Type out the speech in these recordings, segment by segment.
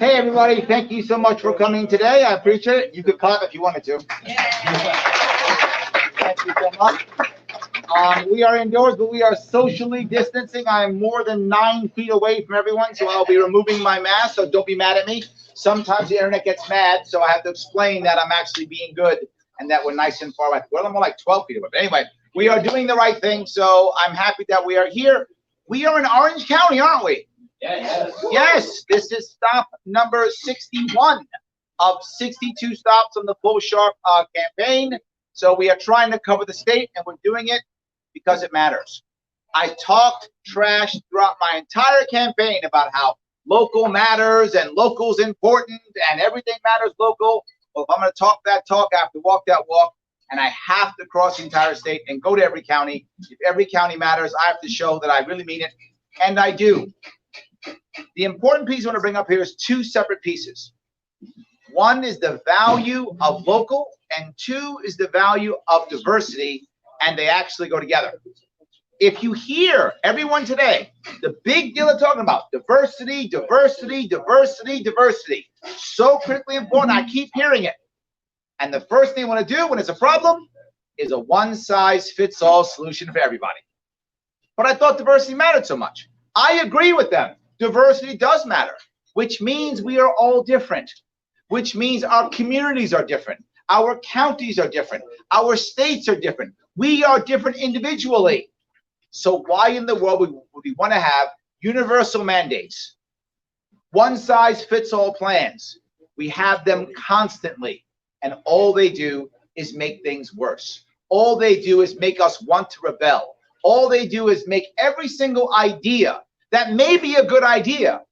Hey everybody, thank you so much for coming today. I appreciate it. You could clap if you wanted to. Thank you so much. We are indoors, but we are socially distancing. I am more than 9 feet away from everyone, so I'll be removing my mask, so don't be mad at me. Sometimes the internet gets mad, so I have to explain that I'm actually being good and that we're nice and far away. Well, I'm more like 12 feet away. But anyway, we are doing the right thing, so I'm happy that we are here. We are in Orange County, aren't we? Yes, this is stop number 61 of 62 stops on the full Sharpe campaign. So we are trying to cover the state, and we're doing it because it matters. I talked trash throughout my entire campaign about how local matters and local's important and everything matters local. Well, if I'm going to talk that talk, I have to walk that walk, and I have to cross the entire state and go to every county. If every county matters, I have to show that I really mean it, and I do. The important piece I want to bring up here is 2 separate pieces. One is the value of local, and 2 is the value of diversity, and they actually go together. If you hear everyone today, the big deal they're talking about, diversity, diversity, diversity, diversity, so critically important, I keep hearing it. And the first thing I want to do when it's a problem is a one-size-fits-all solution for everybody. But I thought diversity mattered so much. I agree with them. Diversity does matter, which means we are all different, which means our communities are different, our counties are different, our states are different. We are different individually. So why in the world would we want to have universal mandates, one-size-fits-all plans? We have them constantly, and all they do is make things worse. All they do is make us want to rebel. All they do is make every single idea that may be a good idea,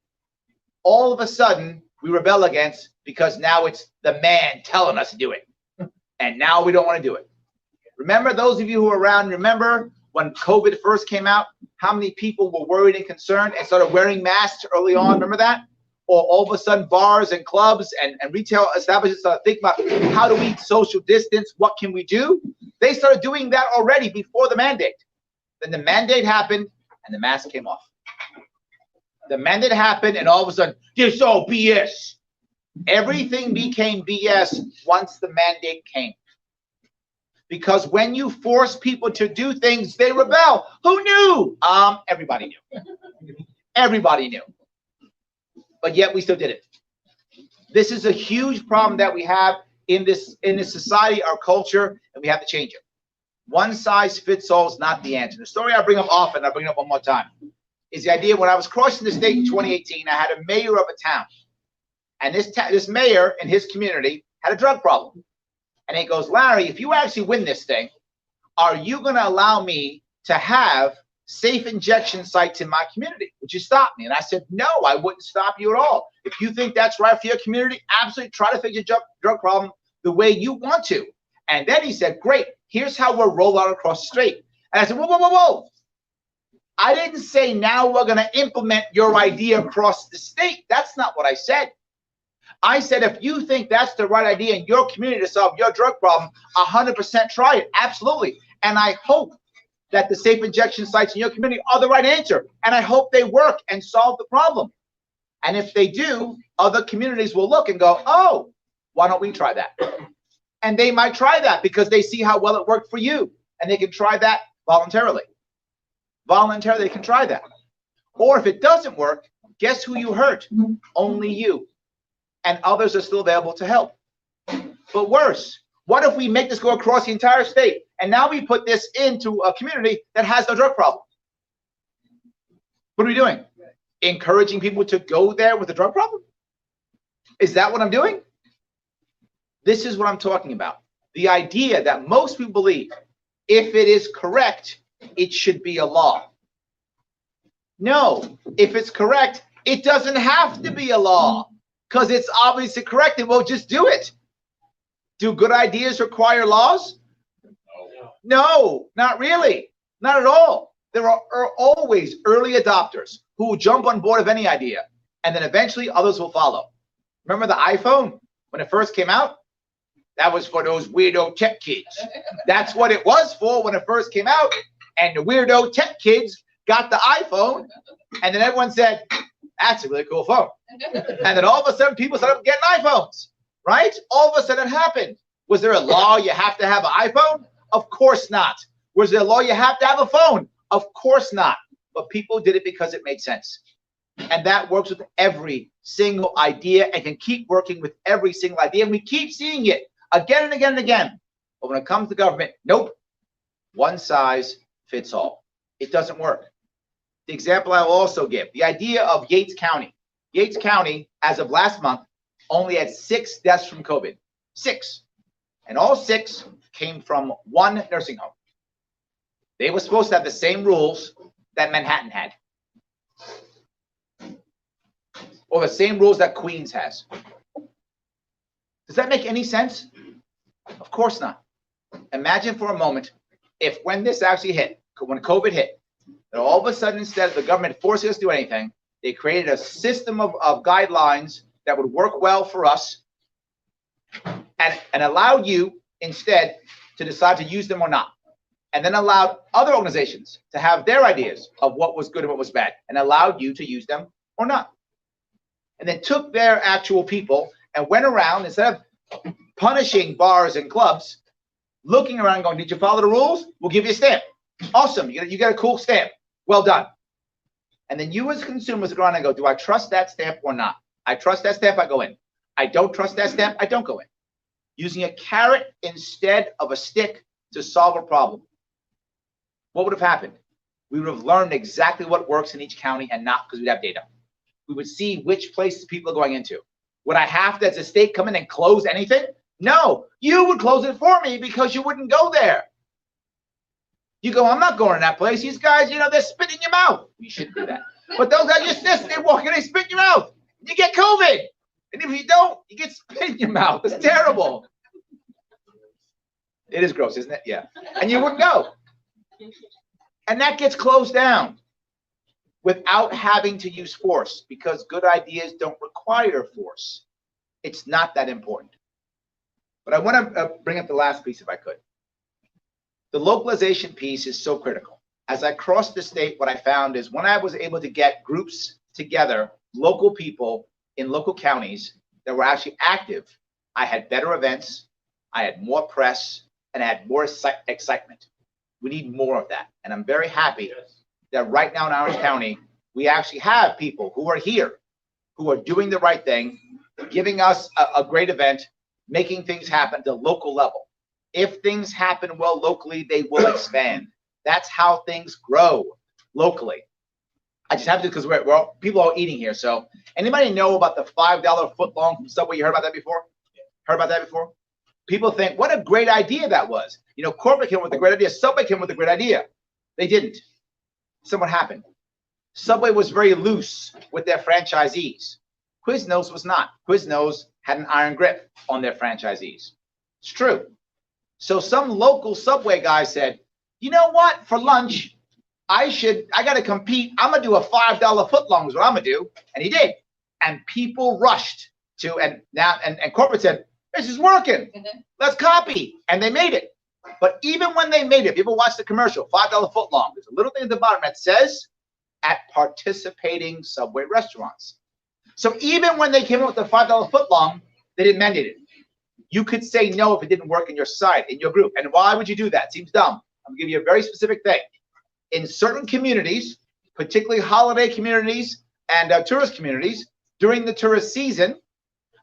all of a sudden we rebel against, because now it's the man telling us to do it. And now we don't want to do it. Remember, those of you who are around, remember when COVID first came out, how many people were worried and concerned and started wearing masks early on? Remember that? Or all of a sudden bars and clubs and retail establishments started thinking about, how do we social distance? What can we do? They started doing that already before the mandate. Then the mandate happened and the mask came off. The mandate happened, and all of a sudden, this is all BS. Everything became BS once the mandate came. Because when you force people to do things, they rebel. Who knew? Everybody knew. Everybody knew. But yet we still did it. This is a huge problem that we have in this society, our culture, and we have to change it. One size fits all is not the answer. The story I bring up often, I bring it up one more time, is the idea when I was crossing the state in 2018, I had a mayor of a town. And this mayor in his community had a drug problem. And he goes, Larry, if you actually win this thing, are you going to allow me to have safe injection sites in my community? Would you stop me? And I said, no, I wouldn't stop you at all. If you think that's right for your community, absolutely try to fix your drug problem the way you want to. And then he said, great, here's how we'll roll out across the street. And I said, whoa, whoa, whoa, whoa. I didn't say now we're going to implement your idea across the state. That's not what I said. I said, if you think that's the right idea in your community to solve your drug problem, 100% try it. Absolutely. And I hope that the safe injection sites in your community are the right answer. And I hope they work and solve the problem. And if they do, other communities will look and go, oh, why don't we try that? And they might try that because they see how well it worked for you. And they can try that voluntarily. Voluntarily, they can try that. Or if it doesn't work, guess who you hurt? Only you. And others are still available to help. But worse, what if we make this go across the entire state, and now we put this into a community that has no drug problem? What are we doing? Encouraging people to go there with a drug problem? Is that what I'm doing? This is what I'm talking about. The idea that most people believe, if it is correct, it should be a law. No, if it's correct, it doesn't have to be a law, because it's obviously correct and we'll just do it. Do good ideas require laws? No, not really. Not at all. There are always early adopters who will jump on board of any idea, and then eventually others will follow. Remember the iPhone when it first came out? That was for those weirdo tech kids. That's what it was for when it first came out. And the weirdo tech kids got the iPhone, and then everyone said, that's a really cool phone. And then all of a sudden, people started getting iPhones, right? All of a sudden it happened. Was there a law you have to have an iPhone? Of course not. Was there a law you have to have a phone? Of course not. But people did it because it made sense. And that works with every single idea and can keep working with every single idea. And we keep seeing it again and again and again. But when it comes to government, nope. One size fits all. It doesn't work. The example I will also give, the idea of Yates County. Yates County, as of last month, only had 6 deaths from COVID. 6. And all 6 came from one nursing home. They were supposed to have the same rules that Manhattan had. Or the same rules that Queens has. Does that make any sense? Of course not. Imagine for a moment if when this actually hit, when COVID hit, that all of a sudden, instead of the government forcing us to do anything, they created a system of guidelines that would work well for us and allowed you instead to decide to use them or not. And then allowed other organizations to have their ideas of what was good and what was bad and allowed you to use them or not. And then took their actual people and went around, instead of punishing bars and clubs, looking around and going, did you follow the rules? We'll give you a stamp. Awesome. You got a cool stamp. Well done. And then you as consumers go around and go, do I trust that stamp or not? I trust that stamp, I go in. I don't trust that stamp, I don't go in. Using a carrot instead of a stick to solve a problem. What would have happened? We would have learned exactly what works in each county and not because we'd have data. We would see which places people are going into. Would I have to, as a state, come in and close anything? No, you would close it for me because you wouldn't go there. You go, I'm not going to that place. These guys, you know, they're spitting in your mouth. You shouldn't do that. But those guys, they walk in, they spit in your mouth. You get COVID. And if you don't, you get spit in your mouth. It's terrible. It is gross, isn't it? Yeah. And you wouldn't go. And that gets closed down without having to use force because good ideas don't require force. It's not that important. But I want to bring up the last piece if I could. The localization piece is so critical. As I crossed the state, what I found is when I was able to get groups together, local people in local counties that were actually active, I had better events, I had more press, and I had more excitement. We need more of that. And I'm very happy that right now in Orange County, we actually have people who are here, who are doing the right thing, giving us a great event, making things happen at the local level. If things happen well locally, they will expand. That's how things grow locally. I just have to because we're people are eating here. So anybody know about the $5 footlong from Subway? You heard about that before? Heard about that before? People think, what a great idea that was. You know, corporate came with a great idea. Subway came with a great idea. They didn't. Something happened. Subway was very loose with their franchisees. Quiznos was not. Quiznos had an iron grip on their franchisees. It's true. So some local Subway guy said, you know what, for lunch, I got to compete. I'm going to do a $5 footlong is what I'm going to do. And he did. And people rushed to, and corporate said, this is working. Let's copy. And they made it. But even when they made it, people watch the commercial, $5 footlong. There's a little thing at the bottom that says, at participating Subway restaurants. So even when they came up with the $5 footlong, they didn't mandate it. You could say no if it didn't work in your site, in your group. And why would you do that? Seems dumb. I'm going to give you a very specific thing. In certain communities, particularly holiday communities and tourist communities, during the tourist season,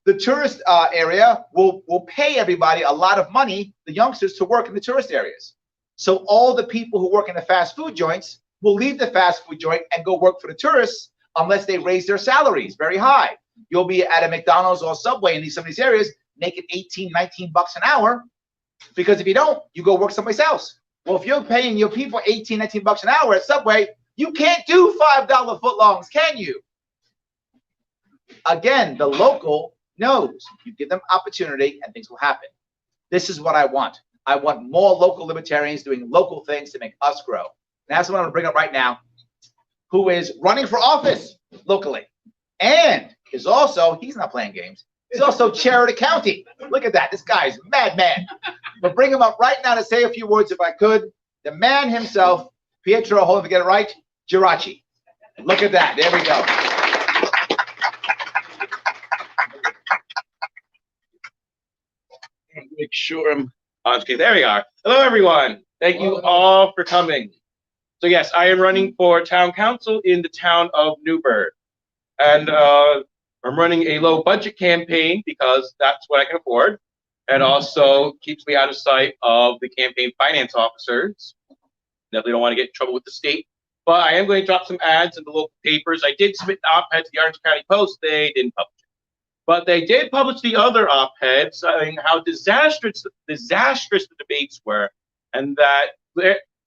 the tourist area will pay everybody a lot of money, the youngsters, to work in the tourist areas. So all the people who work in the fast food joints will leave the fast food joint and go work for the tourists unless they raise their salaries very high. You'll be at a McDonald's or Subway in some of these areas making 18, 19 bucks an hour, because if you don't, you go work someplace else. Well, if you're paying your people 18, 19 bucks an hour at Subway, you can't do $5 footlongs, can you? Again, the local knows. You give them opportunity and things will happen. This is what I want. I want more local libertarians doing local things to make us grow. And that's what I'm going to bring up right now, who is running for office locally and is also, he's not playing games, he's also chair of the county. Look at that. This guy's a madman. But bring him up right now to say a few words if I could. The man himself, Pietro, hold on, if I get it right, Geraci. Look at that. There we go. make sure I'm on screen. There we are. Hello, everyone. Thank you all for coming. So yes, I am running for town council in the town of Newburgh. And I'm running a low budget campaign because that's what I can afford. And also keeps me out of sight of the campaign finance officers. Definitely don't want to get in trouble with the state. But I am going to drop some ads in the local papers. I did submit the op-ed to the Orange County Post. They didn't publish it. But they did publish the other op-ed saying how disastrous the debates were, and that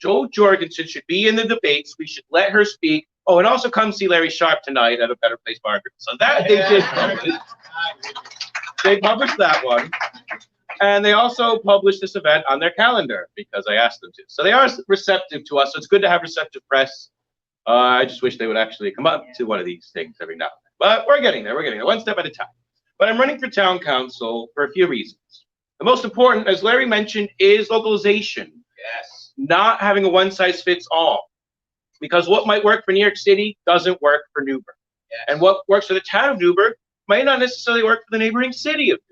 Jo Jorgensen should be in the debates. We should let her speak. Oh, and also come see Larry Sharpe tonight at a Better Place Market. So that they did publish. They published that one. And they also published this event on their calendar because I asked them to. So they are receptive to us. So it's good to have receptive press. I just wish they would actually come up to one of these things every now and then. But we're getting there. We're getting there, one step at a time. But I'm running for town council for a few reasons. The most important, as Larry mentioned, is localization. Yes. Not having a one-size-fits-all. Because what might work for New York City doesn't work for Newburgh. Yes. And what works for the town of Newburgh might not necessarily work for the neighboring city of Newburgh,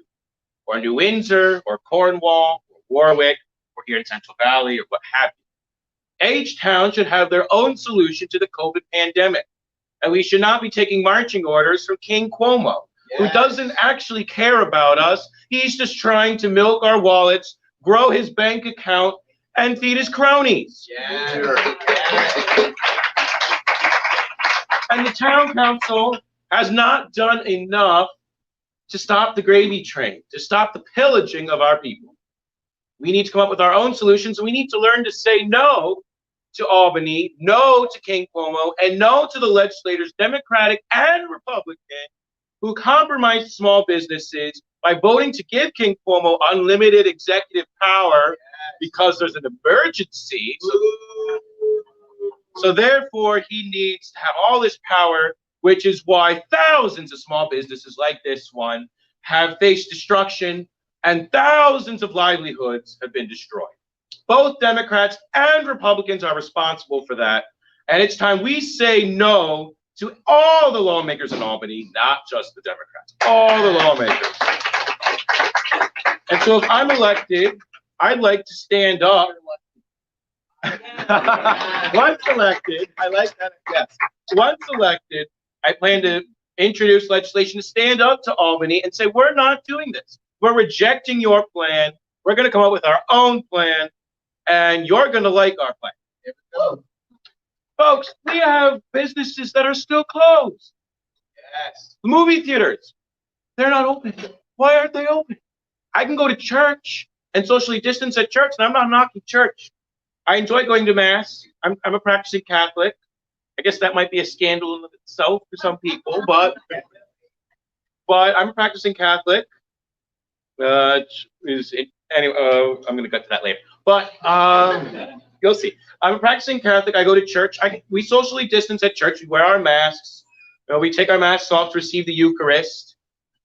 or New Windsor, or Cornwall, or Warwick, or here in Central Valley, or what have you. Each town should have their own solution to the COVID pandemic. And we should not be taking marching orders from King Cuomo, who doesn't actually care about us. He's just trying to milk our wallets, grow his bank account, and feed his cronies. And the town council has not done enough to stop the gravy train, to stop the pillaging of our people. We need to come up with our own solutions, and we need to learn to say no to Albany, no to King Cuomo, and no to the legislators, Democratic and Republican, who compromised small businesses by voting to give King Cuomo unlimited executive power because there's an emergency. So therefore, he needs to have all this power, which is why thousands of small businesses like this one have faced destruction and thousands of livelihoods have been destroyed. Both Democrats and Republicans are responsible for that. And it's time we say no to all the lawmakers in Albany, not just the Democrats, all the lawmakers. And so if I'm elected, I'd like to stand up. Once elected, I like that, yes. Once elected, I plan to introduce legislation to stand up to Albany and say, we're not doing this. We're rejecting your plan. We're going to come up with our own plan, and you're going to like our plan. Here we go. Folks, we have businesses that are still closed. Yes. The movie theaters, they're not open. Why aren't they open? I can go to church and socially distance at church, and I'm not knocking church. I enjoy going to mass. I'm a practicing Catholic. I guess that might be a scandal in itself for some people, but I'm a practicing Catholic. Anyway, I'm going to get to that later. But you'll see. I'm a practicing Catholic. I go to church. We socially distance at church. We wear our masks. We take our masks off to receive the Eucharist,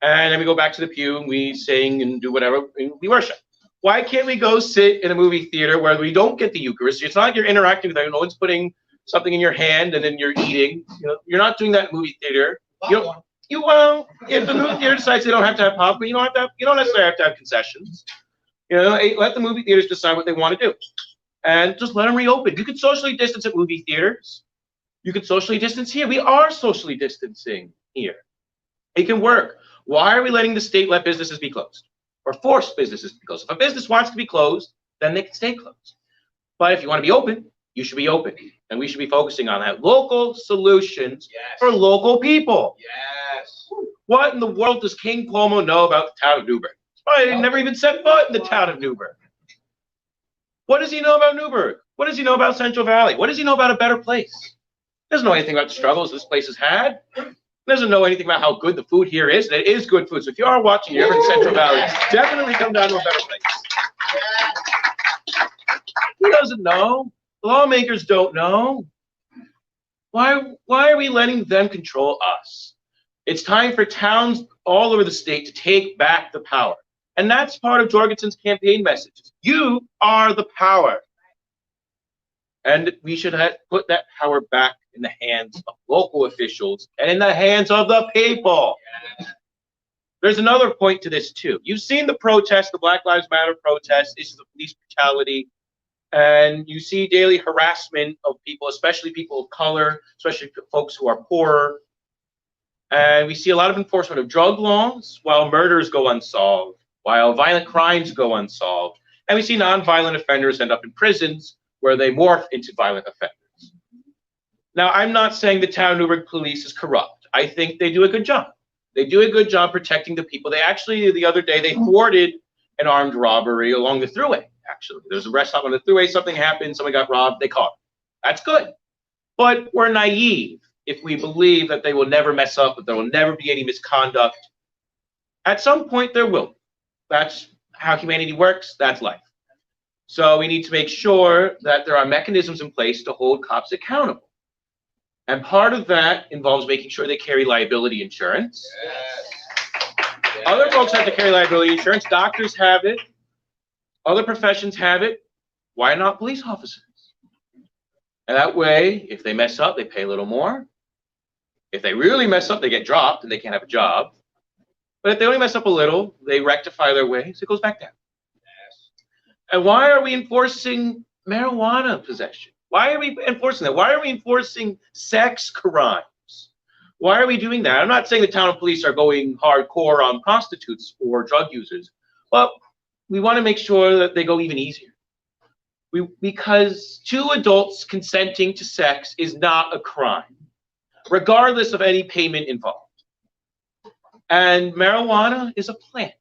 and then we go back to the pew and we sing and do whatever. And we worship. Why can't we go sit in a movie theater where we don't get the Eucharist? It's not like you're interacting with them. No one's putting something in your hand and then you're eating. You're not doing that in movie theater. If the movie theater decides they don't have to have popcorn, you don't necessarily have to have concessions. Let the movie theaters decide what they want to do, and just let them reopen. You can socially distance at movie theaters. You can socially distance here. We are socially distancing here. It can work. Why are we letting the state let businesses be closed or force businesses to be closed? If a business wants to be closed, then they can stay closed. But if you want to be open, you should be open, and we should be focusing on that. Local solutions for local people. Yes. What in the world does King Cuomo know about the town of Newburgh? He never even set foot in the town of Newburgh. What does he know about Newburgh? What does he know about Central Valley? What does he know about a better place? He doesn't know anything about the struggles this place has had. He doesn't know anything about how good the food here is. And it is good food. So if you are watching, you're ever in Central Valley, definitely come down to a better place. He doesn't know. Lawmakers don't know. Why are we letting them control us? It's time for towns all over the state to take back the power. And that's part of Jorgensen's campaign message. You are the power. And we should put that power back in the hands of local officials and in the hands of the people. There's another point to this too. You've seen the protests, the Black Lives Matter protests, issues of police brutality, and you see daily harassment of people, especially people of color, especially folks who are poorer. And we see a lot of enforcement of drug laws while murders go unsolved, while violent crimes go unsolved. And we see nonviolent offenders end up in prisons where they morph into violent offenders. Now, I'm not saying the town of Newburgh police is corrupt. I think they do a good job. They do a good job protecting the people. They actually, the other day, they thwarted an armed robbery along the thruway, actually. There's a rest stop on the thruway, something happened, someone got robbed, they caught them. That's good. But we're naive if we believe that they will never mess up, that there will never be any misconduct. At some point, there will. That's how humanity works. That's life. So we need to make sure that there are mechanisms in place to hold cops accountable. And part of that involves making sure they carry liability insurance. Yes. Other folks have to carry liability insurance. Doctors have it. Other professions have it. Why not police officers? And that way, if they mess up, they pay a little more. If they really mess up, they get dropped and they can't have a job. But if they only mess up a little, they rectify their ways, it goes back down. Yes. And why are we enforcing marijuana possession? Why are we enforcing that? Why are we enforcing sex crimes? Why are we doing that? I'm not saying the town police are going hardcore on prostitutes or drug users, but we want to make sure that they go even easier. Because two adults consenting to sex is not a crime, regardless of any payment involved. And marijuana is a plant.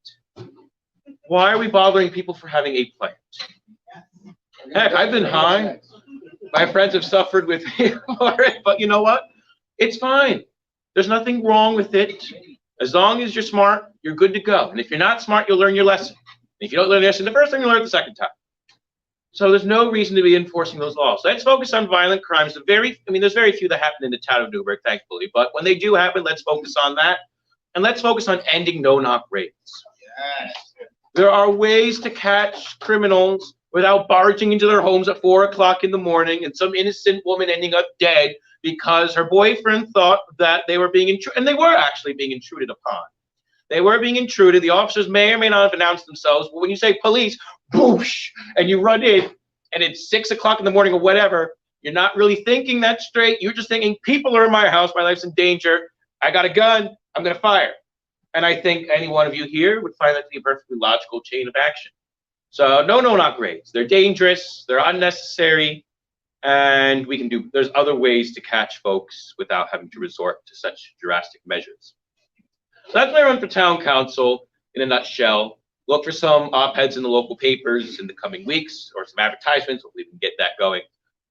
Why are we bothering people for having a plant? Heck, I've been high. My friends have suffered with me for it, but you know what? It's fine. There's nothing wrong with it. As long as you're smart, you're good to go. And if you're not smart, you'll learn your lesson. And if you don't learn your lesson the first time, you'll learn it the second time. So there's no reason to be enforcing those laws. Let's focus on violent crimes. There's very few that happen in the town of Newburgh, thankfully. But when they do happen, let's focus on that. And let's focus on ending no-knock raids. Yes. There are ways to catch criminals without barging into their homes at 4 o'clock in the morning and some innocent woman ending up dead because her boyfriend thought that they were being intruded, and they were actually being intruded upon. They were being intruded. The officers may or may not have announced themselves, but when you say police, whoosh, and you run in, and it's 6 o'clock in the morning or whatever, you're not really thinking that straight. You're just thinking, people are in my house, my life's in danger, I got a gun, I'm going to fire. And I think any one of you here would find that to be a perfectly logical chain of action. So no-knock raids. They're dangerous, they're unnecessary, and there's other ways to catch folks without having to resort to such drastic measures. So that's my run for town council in a nutshell. Look for some op-eds in the local papers in the coming weeks, or some advertisements. Hopefully we can get that going.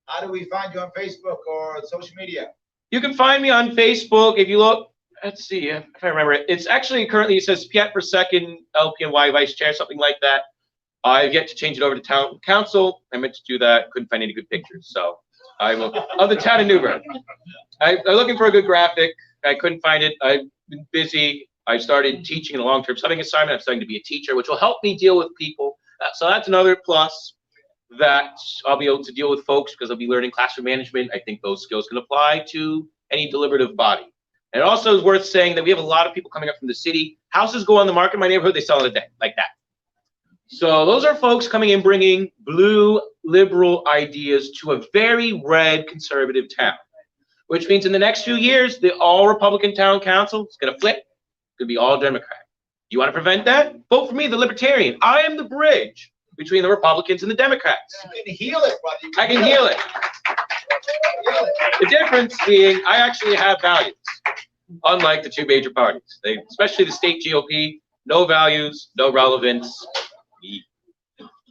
How do we find you on Facebook or social media? You can find me on Facebook. If you look, let's see if I remember it. It's actually currently, it says Pietro Geraci LPNY Vice Chair, something like that. I've yet to change it over to town council. I meant to do that. Couldn't find any good pictures. So I will, of the town of Newburgh. I'm looking for a good graphic. I couldn't find it. I've been busy. I started teaching in a long-term studying assignment. I'm starting to be a teacher, which will help me deal with people. So that's another plus, that I'll be able to deal with folks because I'll be learning classroom management. I think those skills can apply to any deliberative body. And it also is worth saying that we have a lot of people coming up from the city. Houses go on the market in my neighborhood, they sell in a day, like that. So those are folks coming in bringing blue liberal ideas to a very red conservative town, which means in the next few years, the all Republican town council is going to flip. It's going to be all Democrat. You want to prevent that? Vote for me, the Libertarian. I am the bridge between the Republicans and the Democrats. You can heal it, buddy. I can heal it. The difference being I actually have values, unlike the two major parties. Especially the state GOP, no values, no relevance.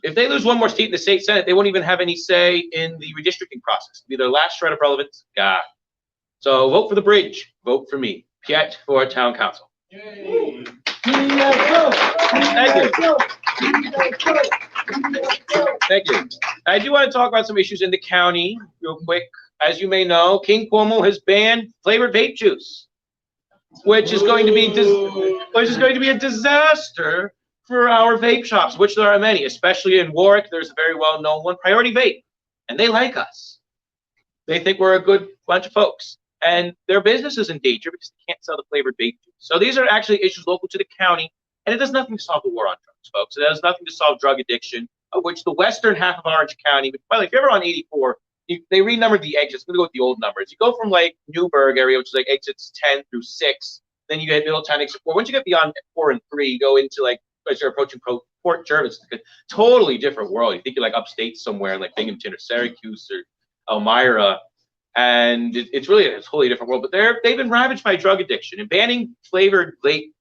If they lose one more seat in the state Senate, they won't even have any say in the redistricting process. It'll be their last shred of relevance. God. So vote for the bridge. Vote for me. Piet for town council. Yay. Thank you. Thank you. I do want to talk about some issues in the county real quick. As you may know, King Cuomo has banned flavored vape juice, which is going to be a disaster for our vape shops, which there are many, especially in Warwick. There's a very well-known one, Priority Vape, and they like us. They think we're a good bunch of folks. and their business is in danger because they can't sell the flavored vape juice. So these are actually issues local to the county, and it does nothing to solve the war on drugs, folks. It does nothing to solve drug addiction, of which the western half of Orange County, which, by the way, if you're ever on 84, they renumbered the exits. I'm going to go with the old numbers. You go from like Newburgh area, which is like exits 10 through 6. Then you get Middletown exit 4. Once you get beyond 4 and 3, you go into like, as you're approaching Port Jervis, it's a totally different world. You think you're like upstate somewhere, like Binghamton or Syracuse or Elmira. And it's really a totally different world. But they've been ravaged by drug addiction, and banning flavored vape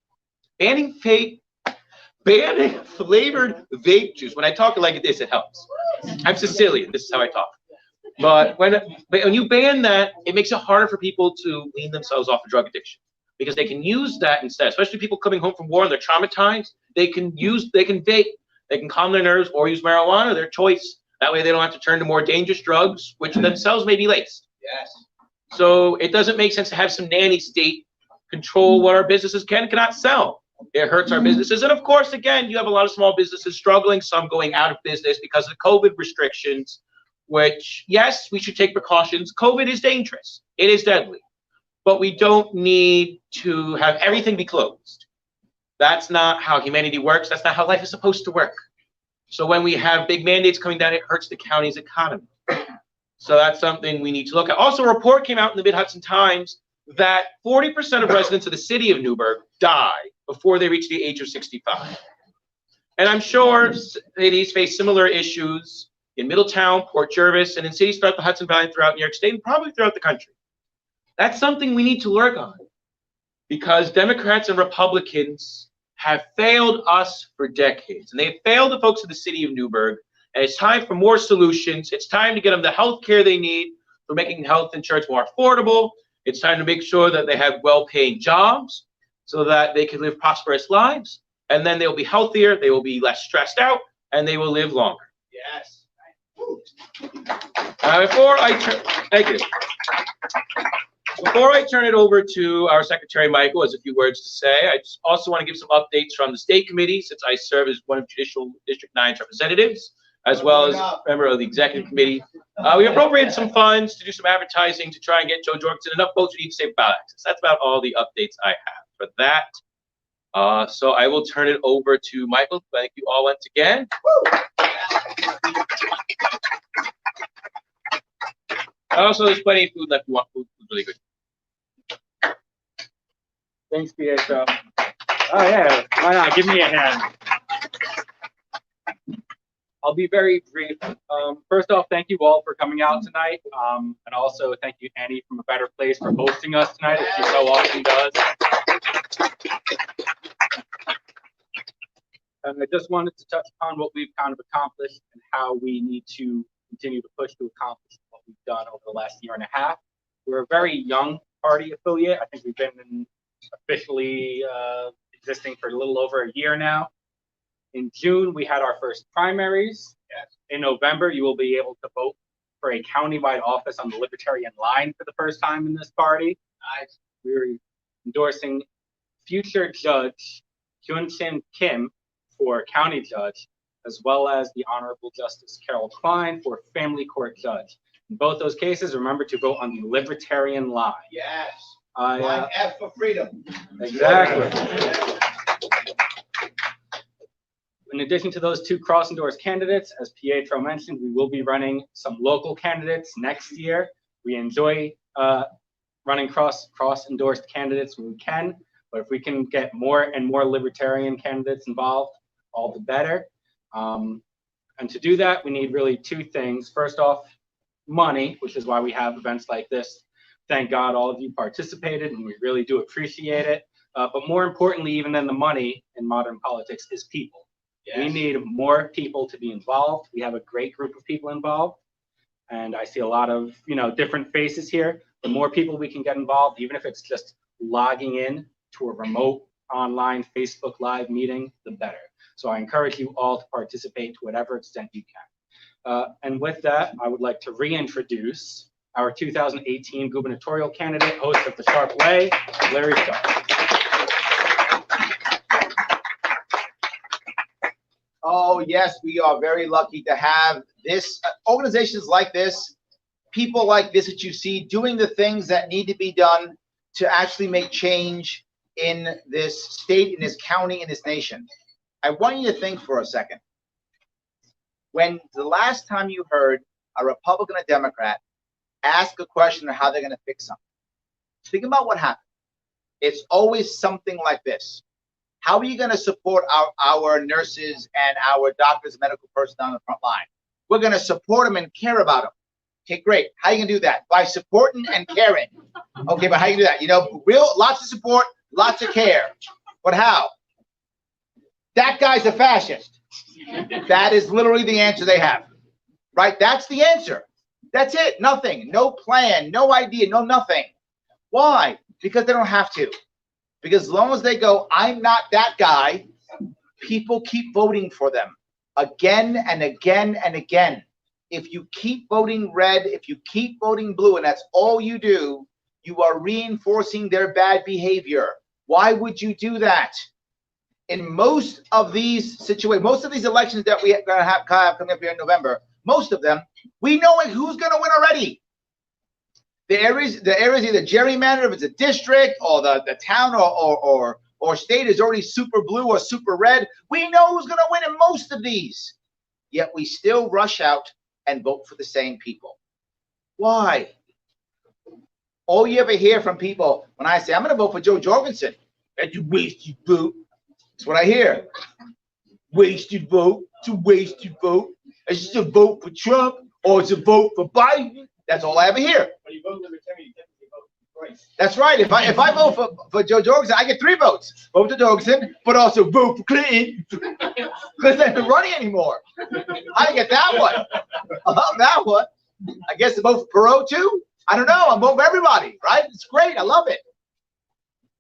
juice. When I talk like this, it helps. I'm Sicilian. This is how I talk. But when you ban that, it makes it harder for people to wean themselves off of drug addiction, because they can use that instead. Especially people coming home from war and they're traumatized. They can vape. They can calm their nerves or use marijuana, their choice. That way they don't have to turn to more dangerous drugs, which themselves may be laced. Yes. So it doesn't make sense to have some nanny state control what our businesses can and cannot sell. It hurts our businesses. And of course, again, you have a lot of small businesses struggling, some going out of business because of COVID restrictions, which, yes, we should take precautions. COVID is dangerous. It is deadly. But we don't need to have everything be closed. That's not how humanity works. That's not how life is supposed to work. So when we have big mandates coming down, it hurts the county's economy. So that's something we need to look at. Also, a report came out in the Mid-Hudson Times that 40% of residents of the city of Newburgh die before they reach the age of 65. And I'm sure cities face similar issues in Middletown, Port Jervis, and in cities throughout the Hudson Valley, throughout New York State, and probably throughout the country. That's something we need to work on, because Democrats and Republicans have failed us for decades, and they've failed the folks of the city of Newburgh. And it's time for more solutions. It's time to get them the health care they need for making health insurance more affordable. It's time to make sure that they have well-paying jobs so that they can live prosperous lives. And then they'll be healthier, they will be less stressed out, and they will live longer. Yes. Thank you. Before I turn it over to our Secretary Michael, has a few words to say. I just also want to give some updates from the State Committee, since I serve as one of Judicial District 9's representatives, as well as a member of the Executive Committee. We appropriated some funds to do some advertising to try and get Joe Jorgensen enough votes we need to save ballot access. That's about all the updates I have for that. So I will turn it over to Michael. Thank you all once again. Also, there's plenty of food left. You want food? Food's really good. Thanks, Pietro. Oh yeah, why not? Give me a hand. I'll be very brief. First off, thank you all for coming out tonight, and also thank you, Annie, from A Better Place, for hosting us tonight, as she so often does. And I just wanted to touch upon what we've kind of accomplished and how we need to continue to push to accomplish what we've done over the last year and a half. We're a very young party affiliate. I think we've been officially existing for a little over a year now. In June, we had our first primaries. Yes. In November, you will be able to vote for a countywide office on the Libertarian line for the first time in this party. Nice. We're endorsing future Judge Hyun-Chin Kim for county judge, as well as the Honorable Justice Carol Klein for family court judge. In both those cases, remember to vote on the Libertarian line. Yes. Line F for freedom. Exactly. In addition to those two cross-endorsed candidates, as Pietro mentioned, we will be running some local candidates next year. We enjoy running cross-endorsed candidates when we can, but if we can get more and more Libertarian candidates involved, all the better. And to do that, we need really two things. First off, money, which is why we have events like this. Thank God all of you participated, and we really do appreciate it. But more importantly, even than the money in modern politics, is people. Yes. We need more people to be involved. We have a great group of people involved, and I see a lot of different faces here. The more people we can get involved, even if it's just logging in to a remote online Facebook Live meeting, the better. So I encourage you all to participate to whatever extent you can. And with that, I would like to reintroduce our 2018 gubernatorial candidate, host of the Sharpe Way, Larry Sharpe. Oh, yes, we are very lucky to have this organizations like this people like this that you see doing the things that need to be done to actually make change in this state, in this county, in this nation. I want you to think for a second. When the last time you heard a Republican or Democrat ask a question of how they're going to fix something, think about what happened. It's always something like this. How are you going to support our nurses and our doctors and medical personnel on the front line? We're going to support them and care about them. Okay, great. How are you going to do that? By supporting and caring. Okay, but how do you do that? You know, lots of support, lots of care. But how? That guy's a fascist. That is literally the answer they have. Right? That's the answer. That's it. Nothing. No plan, no idea, no nothing. Why? Because they don't have to. Because as long as they go, I'm not that guy, people keep voting for them again and again and again. If you keep voting red, if you keep voting blue, and that's all you do, you are reinforcing their bad behavior. Why would you do that? In most of these situations, most of these elections that we are going to have coming up here in November, most of them, we know who's going to win already. The areas either gerrymandered, if it's a district, or the town or state is already super blue or super red. We know who's going to win in most of these. Yet we still rush out and vote for the same people. Why? All you ever hear from people when I say, I'm going to vote for Joe Jorgensen, that's a wasted vote. That's what I hear. Wasted vote. It's a wasted vote. It's just a vote for Trump, or it's a vote for Biden. That's all I ever hear. When you vote Libertarian, you technically vote twice. That's right. If I vote for Joe Jorgensen, I get 3 votes. Vote for Jorgensen, but also vote for Clinton. Because they're not running anymore. I get that one. I love that one. I guess to vote for Perot too. I don't know. I'm voting for everybody, right? It's great. I love it.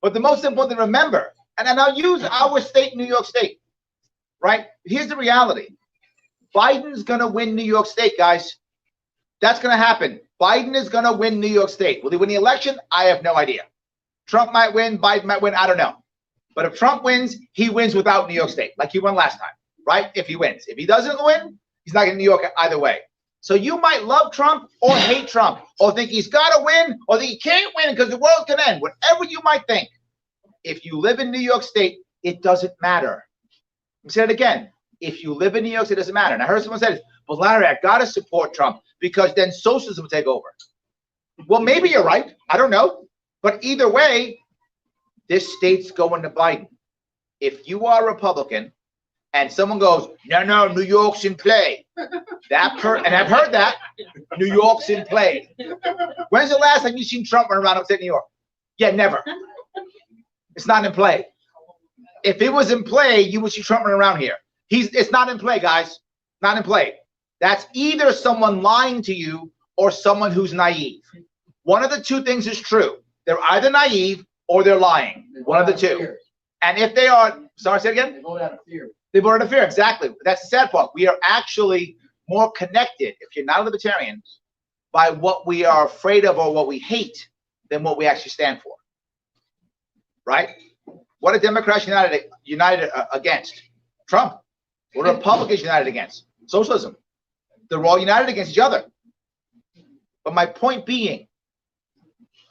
But the most important thing to remember, and I'll use our state, New York State, right? Here's the reality. Biden's going to win New York State, guys. That's going to happen. Biden is going to win New York State. Will he win the election? I have no idea. Trump might win. Biden might win. I don't know. But if Trump wins, he wins without New York State, like he won last time, right? If he wins. If he doesn't win, he's not in New York either way. So you might love Trump or hate Trump, or think he's got to win, or think he can't win because the world can end. Whatever you might think. If you live in New York State, it doesn't matter. I'll say it again. If you live in New York State, it doesn't matter. And I heard someone say, well, Larry, I got to support Trump because then socialism will take over. Well, maybe you're right. I don't know. But either way, this state's going to Biden. If you are a Republican and someone goes, no, New York's in play. And I've heard that. New York's in play. When's the last time you seen Trump run around upstate New York? Yeah, never. It's not in play. If it was in play, you would see Trump run around here. It's not in play, guys. Not in play. That's either someone lying to you or someone who's naive. One of the two things is true. They're either naive or they're lying. One of the two. And if they are, sorry, say it again? They vote out of fear. They vote out of fear, exactly. That's the sad part. We are actually more connected, if you're not a libertarian, by what we are afraid of or what we hate than what we actually stand for. Right? What are Democrats united against? Trump. What are Republicans united against? Socialism. They're all united against each other. But my point being,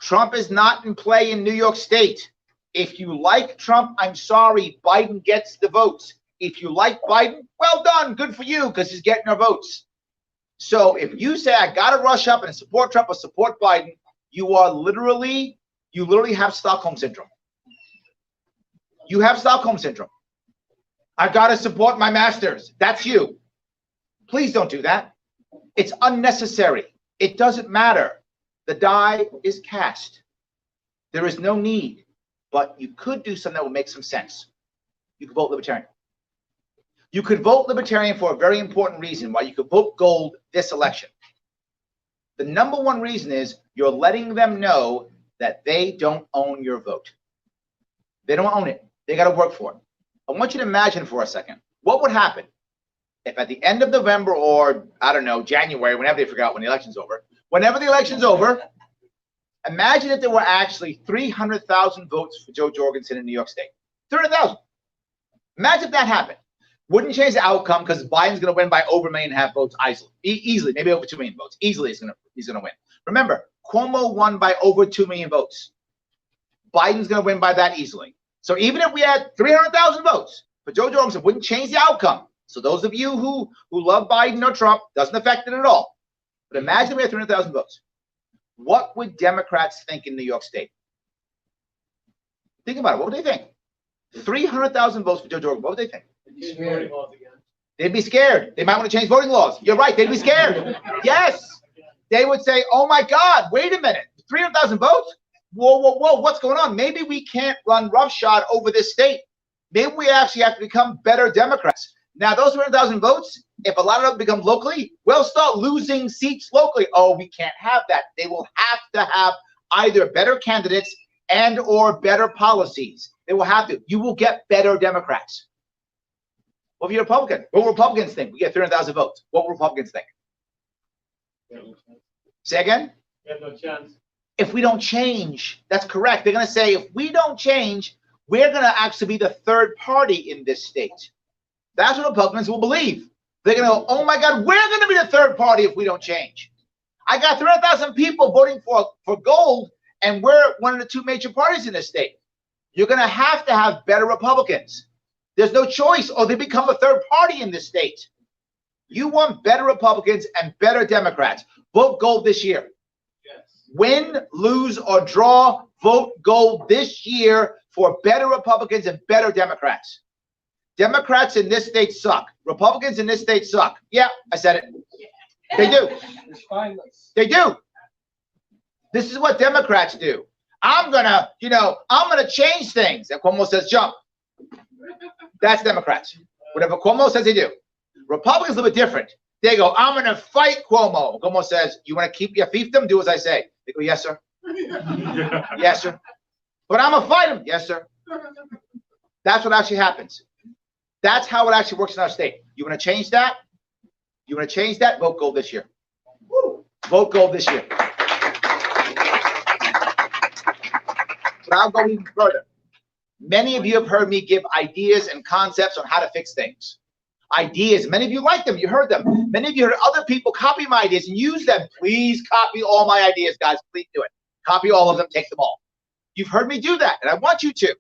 Trump is not in play in New York State. If you like Trump, I'm sorry, Biden gets the votes. If you like Biden, well done, good for you, because he's getting our votes. So if you say, I got to rush up and support Trump or support Biden, you literally have Stockholm Syndrome. You have Stockholm Syndrome. I've got to support my masters. That's you. Please don't do that. It's unnecessary. It doesn't matter. The die is cast. There is no need. But you could do something that would make some sense. You could vote Libertarian. You could vote Libertarian for a very important reason why you could vote gold this election. The number one reason is you're letting them know that they don't own your vote. They don't own it. They got to work for it. I want you to imagine for a second, what would happen if at the end of November or, I don't know, January, whenever they figure out when the election's over, whenever the election's over, imagine if there were actually 300,000 votes for Joe Jorgensen in New York State. 300,000. Imagine if that happened. Wouldn't change the outcome because Biden's going to win by over 1.5 million votes easily, maybe over 2 million votes. Easily, he's going to win. Remember, Cuomo won by over 2 million votes. Biden's going to win by that easily. So even if we had 300,000 votes for Joe Jorgensen, it wouldn't change the outcome. So those of you who love Biden or Trump, doesn't affect it at all. But imagine we had 300,000 votes. What would Democrats think in New York State? Think about it. What would they think? 300,000 votes for Joe Jorgensen. What would they think? They'd be scared. They might want to change voting laws. You're right. They'd be scared. Yes. They would say, oh my God, wait a minute. 300,000 votes? Whoa, whoa, whoa. What's going on? Maybe we can't run roughshod over this state. Maybe we actually have to become better Democrats. Now, those 300,000 votes, if a lot of them become locally, we'll start losing seats locally. Oh, we can't have that. They will have to have either better candidates and or better policies. They will have to. You will get better Democrats. What if you're a Republican? What will Republicans think? We get 300,000 votes. What will Republicans think? Say again? We have no chance. If we don't change, that's correct. They're going to say, if we don't change, we're going to actually be the third party in this state. That's what Republicans will believe. They're going to go, oh my God, we're going to be the third party if we don't change. I got 300,000 people voting for gold, and we're one of the two major parties in this state. You're going to have better Republicans. There's no choice, or they become a third party in this state. You want better Republicans and better Democrats. Vote gold this year. Yes. Win, lose, or draw, vote gold this year for better Republicans and better Democrats. Democrats in this state suck. Republicans in this state suck. Yeah, I said it. They do. They do. This is what Democrats do. I'm gonna change things. And Cuomo says jump. That's Democrats. Whatever Cuomo says, they do. Republicans are a little bit different. They go, I'm gonna fight Cuomo. Cuomo says, you want to keep your fiefdom? Do as I say. They go, yes, sir. Yes, sir. But I'm gonna fight him. Yes, sir. That's what actually happens. That's how it actually works in our state. You want to change that? You want to change that? Vote gold this year. Woo. Vote gold this year. But I'll go even further. Many of you have heard me give ideas and concepts on how to fix things. Ideas. Many of you like them. You heard them. Many of you heard other people copy my ideas and use them. Please copy all my ideas, guys. Please do it. Copy all of them. Take them all. You've heard me do that, and I want you to.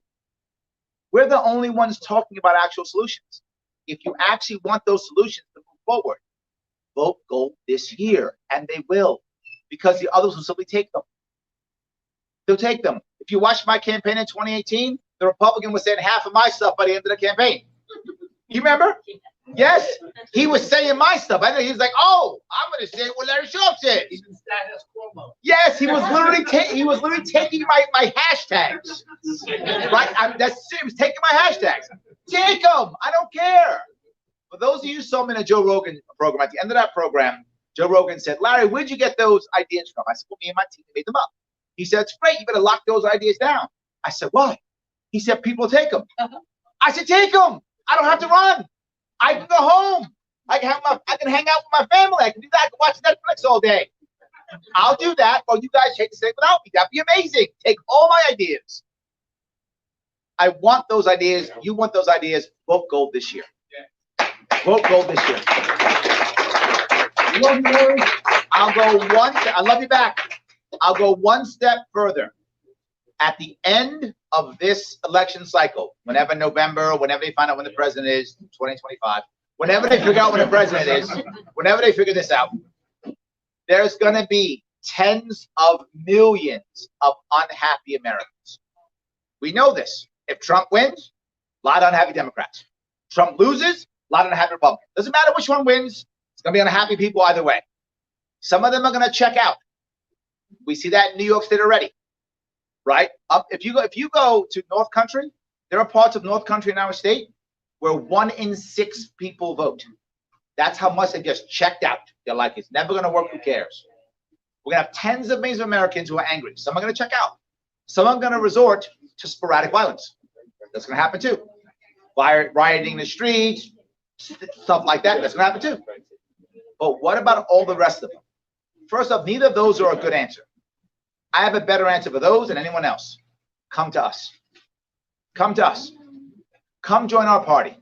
We're the only ones talking about actual solutions. If you actually want those solutions to move forward, vote gold this year, and they will, because the others will simply take them. They'll take them. If you watched my campaign in 2018, the Republican was saying half of my stuff by the end of the campaign. You remember? Yes, he was saying my stuff. I know he was like, "Oh, I'm going to say what Larry Sharpe said." Yes, he was literally taking my hashtags. Right? He was taking my hashtags. Take them. I don't care. For those of you who saw me in a Joe Rogan program, at the end of that program, Joe Rogan said, "Larry, where'd you get those ideas from?" I said, "Well, me and my team made them up." He said, "It's great. You better lock those ideas down." I said, "Why?" He said, "People take them." I said, "Take them. I don't have to run. I can go home. I can hang out with my family. I can do that. I can watch Netflix all day. I'll do that, or you guys take the same without me. That'd be amazing. Take all my ideas. I want those ideas. You want those ideas. Vote gold this year. Vote gold this year. I'll go one. I love you back. I'll go one step further. At the end of this election cycle, whenever November, whenever they find out when the president is, 2025, whenever they figure out when the president is, whenever they figure this out, there's going to be tens of millions of unhappy Americans. We know this. If Trump wins, a lot of unhappy Democrats. Trump loses, a lot of unhappy Republicans. Doesn't matter which one wins, it's going to be unhappy people either way. Some of them are going to check out. We see that in New York State already. Right? If you go to North Country, there are parts of North Country in our state where 1 in 6 people vote. That's how much they just checked out. They're like, it's never going to work. Who cares? We're going to have tens of millions of Americans who are angry. Some are going to check out. Some are going to resort to sporadic violence. That's going to happen too. Rioting in the streets, stuff like that. That's going to happen too. But what about all the rest of them? First off, neither of those are a good answer. I have a better answer for those than anyone else. Come to us. Come to us. Come join our party.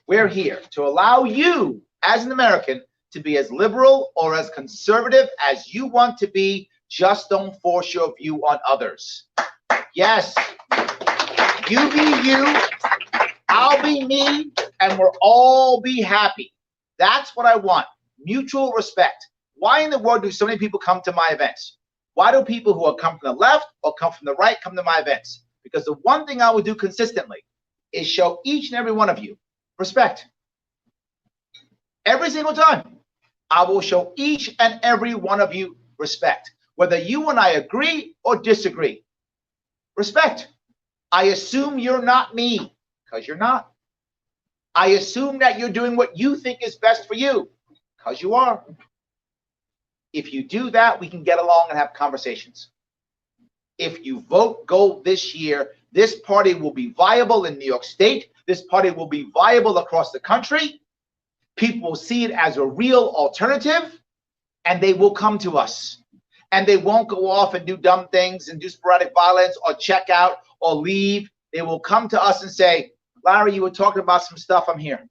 We're here to allow you, as an American, to be as liberal or as conservative as you want to be. Just don't force your view on others. Yes, you be you, I'll be me, and we'll all be happy. That's what I want. Mutual respect. Why in the world do so many people come to my events? Why do people who come from the left or come from the right come to my events? Because the one thing I will do consistently is show each and every one of you respect. Every single time, I will show each and every one of you respect. Whether you and I agree or disagree. Respect. I assume you're not me, because you're not. I assume that you're doing what you think is best for you, because you are. If you do that, we can get along and have conversations. If you vote Gold this year, this party will be viable in New York State. This party will be viable across the country. People will see it as a real alternative, and they will come to us. And they won't go off and do dumb things and do sporadic violence or check out or leave. They will come to us and say, Larry, you were talking about some stuff. I'm here.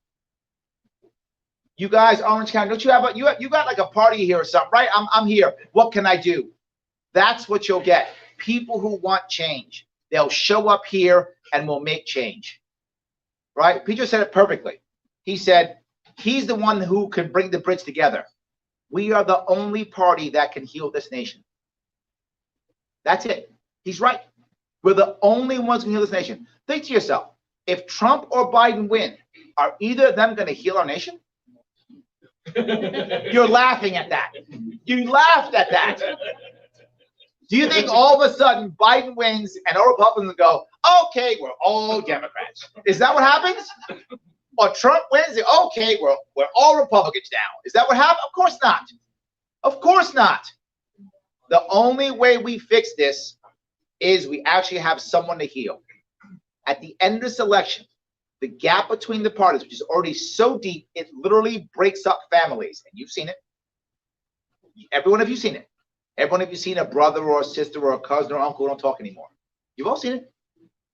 You guys, Orange County, don't you have you got like a party here or something, right? I'm here. What can I do? That's what you'll get. People who want change. They'll show up here and will make change. Right? Pietro said it perfectly. He said, he's the one who can bring the bridge together. We are the only party that can heal this nation. That's it. He's right. We're the only ones who can heal this nation. Think to yourself, if Trump or Biden win, are either of them going to heal our nation? You're laughing at that. You laughed at that. Do you think all of a sudden Biden wins and all Republicans go, okay, we're all Democrats? Is that what happens? Or Trump wins, okay, we're all Republicans now. Is that what happened? Of course not. Of course not. The only way we fix this is we actually have someone to heal. At the end of this election, the gap between the parties, which is already so deep, it literally breaks up families. And you've seen it. Every one of you seen it. Every one of you seen a brother or a sister or a cousin or uncle who don't talk anymore. You've all seen it.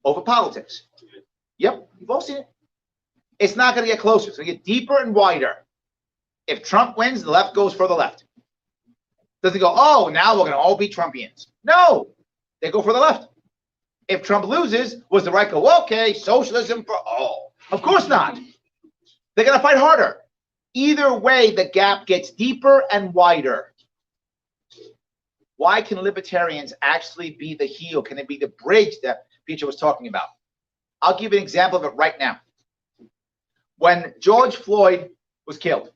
Over politics. Yep, you've all seen it. It's not going to get closer. It's going to get deeper and wider. If Trump wins, the left goes for the left. Doesn't go, oh, now we're going to all be Trumpians. No, they go for the left. If Trump loses, was the right go, okay, socialism for all? Of course not. They're going to fight harder. Either way, the gap gets deeper and wider. Why can libertarians actually be the heel? Can it be the bridge that Pietro was talking about? I'll give you an example of it right now. When George Floyd was killed,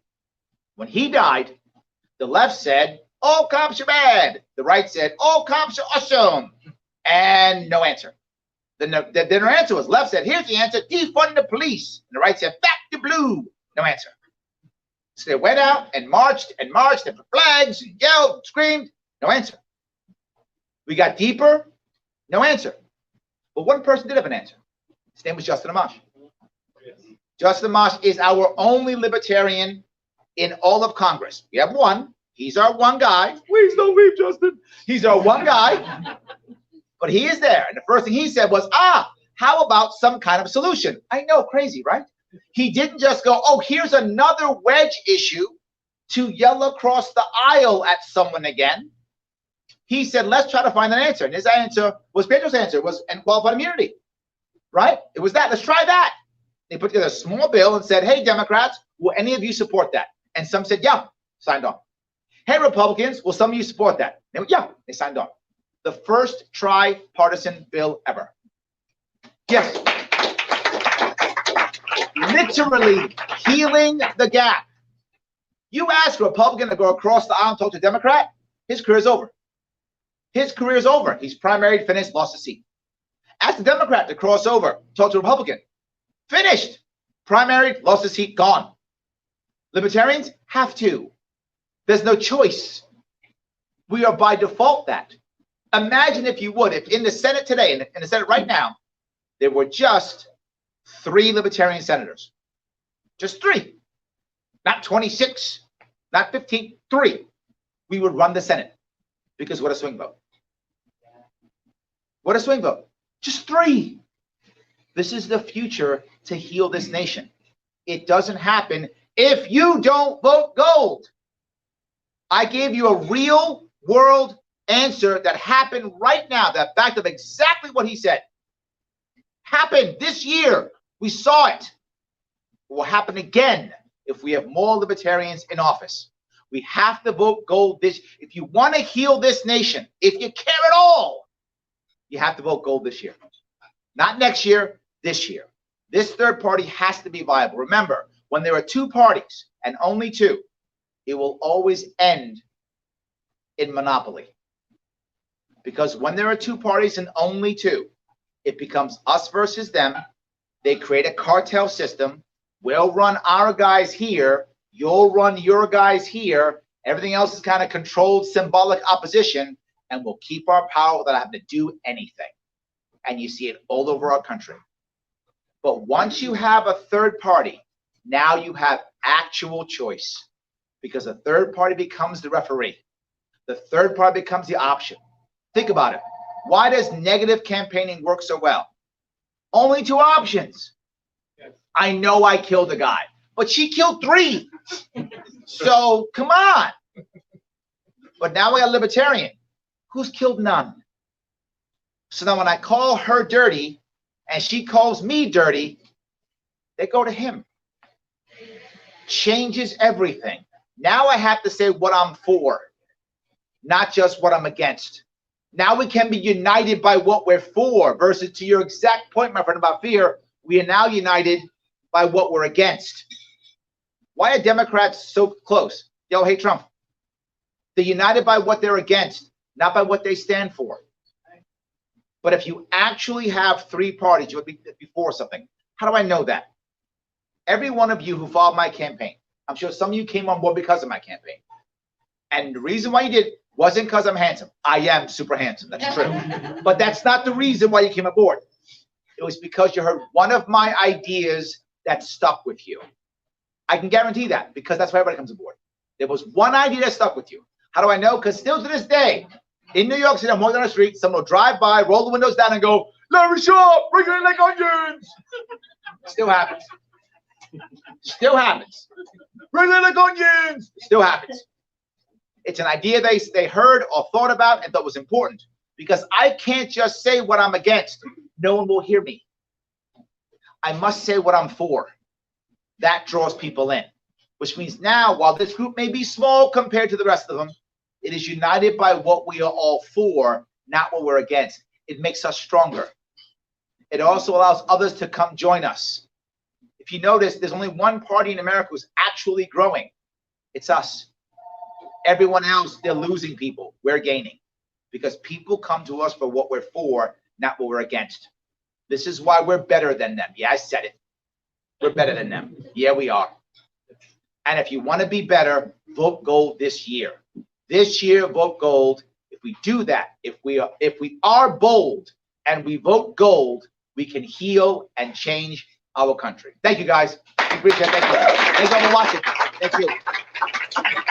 when he died, the left said, all cops are bad. The right said, all cops are awesome. And no answer. Then their answer was, left said, here's the answer, defund the police. And the right said, back to blue. No answer. So they went out and marched and put flags and yelled and screamed. No answer. We got deeper. No answer. But one person did have an answer. His name was Justin Amash. Justin Amash is our only libertarian in all of Congress. We have one. He's our one guy. Please don't leave, Justin. He's our one guy. But he is there. And the first thing he said was, how about some kind of solution? I know, crazy, right? He didn't just go, oh, here's another wedge issue to yell across the aisle at someone again. He said, let's try to find an answer. And his answer was, Pietro's answer was qualified immunity, right? It was that. Let's try that. They put together a small bill and said, hey, Democrats, will any of you support that? And some said, yeah, signed on. Hey, Republicans, will some of you support that? They went, yeah, they signed on. The first tri-partisan bill ever. Yes. Literally healing the gap. You ask a Republican to go across the aisle and talk to a Democrat, his career is over. His career is over. He's primaried, finished, lost a seat. Ask the Democrat to cross over, talk to a Republican. Finished. Primaried, lost a seat, gone. Libertarians have to. There's no choice. We are by default that. Imagine if you would, if in the Senate today, in the Senate right now, there were just 3 libertarian senators. Just 3. Not 26, not 15, 3. We would run the Senate. Because what a swing vote. What a swing vote. Just 3. This is the future to heal this nation. It doesn't happen if you don't vote gold. I gave you a real world answer that happened right now, that backed up exactly what he said. Happened this year. We saw it. It will happen again if we have more libertarians in office. We have to vote gold this. If you want to heal this nation, if you care at all, you have to vote gold this year. Not next year, this year. This third party has to be viable. Remember, when there are two parties and only two, it will always end in monopoly. Because when there are two parties and only two, it becomes us versus them. They create a cartel system. We'll run our guys here. You'll run your guys here. Everything else is kind of controlled, symbolic opposition, and we'll keep our power without having to do anything. And you see it all over our country. But once you have a third party, now you have actual choice, because a third party becomes the referee. The third party becomes the option. Think about it. Why does negative campaigning work so well? Only two options. Yes. I know I killed a guy, but she killed 3. So come on. But now we got a libertarian who's killed none. So now when I call her dirty and she calls me dirty, they go to him. Changes everything. Now I have to say what I'm for, not just what I'm against. Now we can be united by what we're for, versus to your exact point, my friend, about fear, we are now united by what we're against. Why are Democrats so close? Yo, hate Trump. They're united by what they're against, not by what they stand for. But if you actually have 3 parties, you would be before something. How do I know that? Every one of you who followed my campaign, I'm sure some of you came on board because of my campaign. And the reason why you did wasn't because I'm handsome. I am super handsome. That's true. But that's not the reason why you came aboard. It was because you heard one of my ideas that stuck with you. I can guarantee that, because that's why everybody comes aboard. There was one idea that stuck with you. How do I know? Because still to this day, in New York City, I'm walking down the street, someone will drive by, roll the windows down and go, Larry Sharpe, bring it in like onions. Still happens. Still happens. Bring it in like onions. Still happens. It's an idea they heard or thought about and thought was important, because I can't just say what I'm against. No one will hear me. I must say what I'm for. That draws people in, which means now, while this group may be small compared to the rest of them, it is united by what we are all for, not what we're against. It makes us stronger. It also allows others to come join us. If you notice, there's only one party in America who's actually growing. It's us. Everyone else, they're losing people. We're gaining, because people come to us for what we're for, not what we're against. This is why we're better than them. Yeah, I said it. We're better than them. Yeah, we are. And if you want to be better, vote gold this year. This year, vote gold. If we do that, if we are bold and we vote gold, we can heal and change our country. Thank you, guys. I appreciate it. Thank you. Thank you all for watching. Thank you.